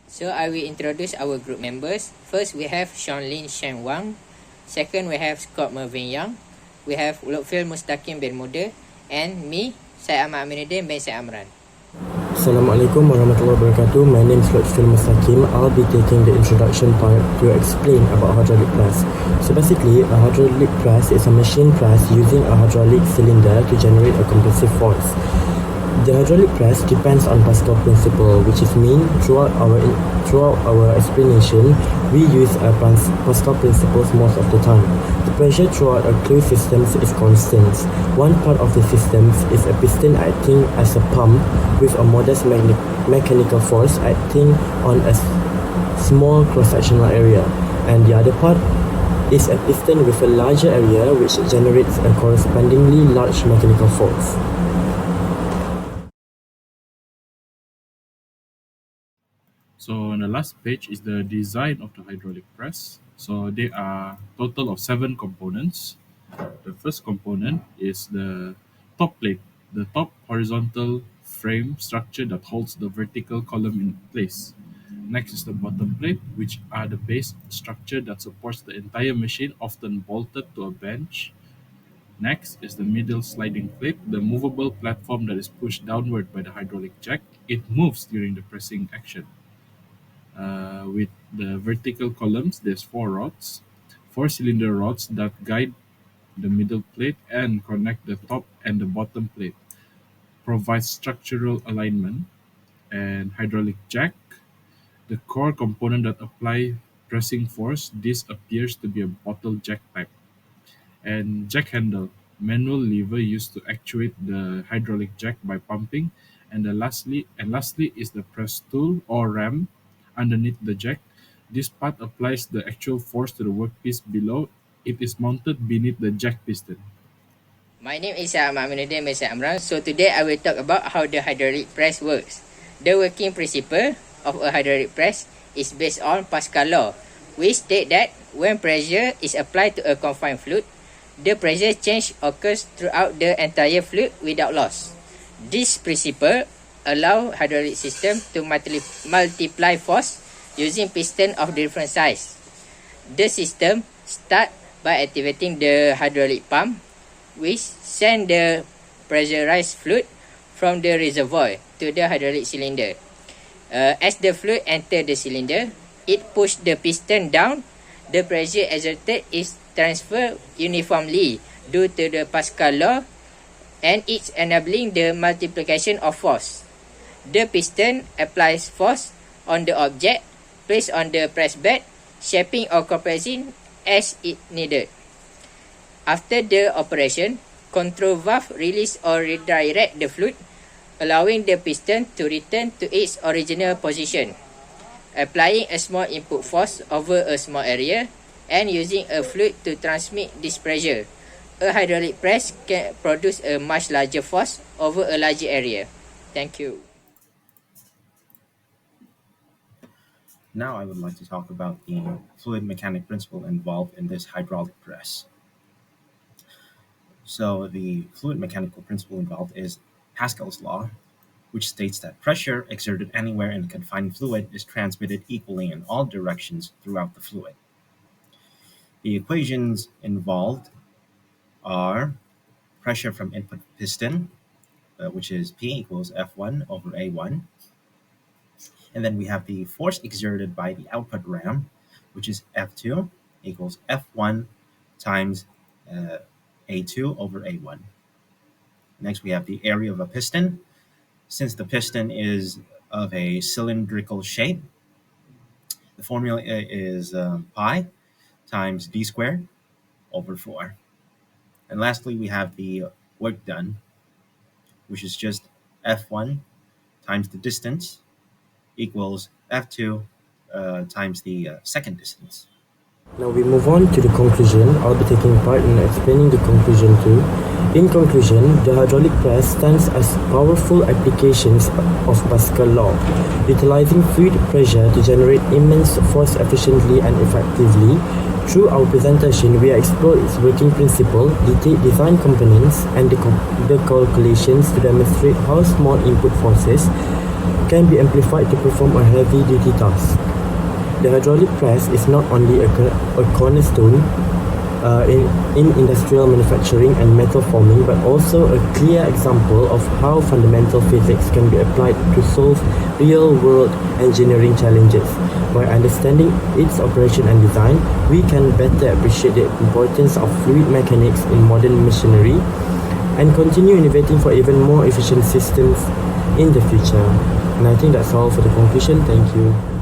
So I will introduce our group members. First we have Sean Lin Shen Wang. Second we have Scott Mervyn Young. We have Lutfil Mustaqim bin Muda. And me, Syed Ahmad Aminuddin bin Syed Amran. Assalamualaikum warahmatullahi wabarakatuh. My name is Lutfil Mustaqim. I'll be taking the introduction part to explain about hydraulic press. So basically, a hydraulic press is a machine press using a hydraulic cylinder to generate a compressive force. The hydraulic press depends on Pascal principle, which is mean throughout our explanation, we use Pascal principles most of the time. The pressure throughout a closed system is constant. One part of the system is a piston acting as a pump with a modest mechanical force acting on a small cross-sectional area, and the other part is a piston with a larger area which generates a correspondingly large mechanical force. So on the last page is the design of the hydraulic press. So there are total of 7 components. The first component is the top plate, the top horizontal frame structure that holds the vertical column in place. Next is the bottom plate, which are the base structure that supports the entire machine, often bolted to a bench. Next is the middle sliding plate, the movable platform that is pushed downward by the hydraulic jack. It moves during the pressing action. With the vertical columns, there's 4 rods, 4 cylinder rods that guide the middle plate and connect the top and the bottom plate, provides structural alignment. And hydraulic jack, the core component that apply pressing force. This appears to be a bottle jack type. And jack handle, manual lever used to actuate the hydraulic jack by pumping. And lastly is the press tool or ram underneath the jack. This part applies the actual force to the workpiece below. It is mounted beneath the jack piston. My name is Syed Ahmad Aminuddin bin Syed Amran. So today I will talk about how the hydraulic press works. The working principle of a hydraulic press is based on Pascal law, which state that when pressure is applied to a confined fluid, the pressure change occurs throughout the entire fluid without loss. This principle allow hydraulic system to multiply force using piston of different size. The system start by activating the hydraulic pump, which send the pressurized fluid from the reservoir to the hydraulic cylinder. As the fluid enter the cylinder, it push the piston down. The pressure exerted is transferred uniformly due to the Pascal law, and it's enabling the multiplication of force. The piston applies force on the object placed on the press bed, shaping or compressing as it needed. After the operation, control valve release or redirect the fluid, allowing the piston to return to its original position. Applying a small input force over a small area and using a fluid to transmit this pressure, a hydraulic press can produce a much larger force over a larger area. Thank you. Now I would like to talk about the fluid mechanic principle involved in this hydraulic press. So the fluid mechanical principle involved is Pascal's law, which states that pressure exerted anywhere in the confined fluid is transmitted equally in all directions throughout the fluid. The equations involved are pressure from input piston, which is P equals F1 over A1. And then we have the force exerted by the output ram, which is F2 equals F1 times A2 over A1. Next, we have the area of a piston. Since the piston is of a cylindrical shape, the formula is pi times d squared over 4. And lastly, we have the work done, which is just F1 times the distance equals F2 times the second distance. Now we move on to the conclusion. I'll be taking part in explaining the conclusion too. In conclusion, the hydraulic press stands as powerful applications of Pascal law, utilizing fluid pressure to generate immense force efficiently and effectively. Through our presentation, we explore its working principle, design components, and the calculations to demonstrate how small input forces can be amplified to perform a heavy-duty task. The hydraulic press is not only a cornerstone in industrial manufacturing and metal forming, but also a clear example of how fundamental physics can be applied to solve real-world engineering challenges. By understanding its operation and design, we can better appreciate the importance of fluid mechanics in modern machinery and continue innovating for even more efficient systems in the future. And I think that's all for the conclusion. Thank you.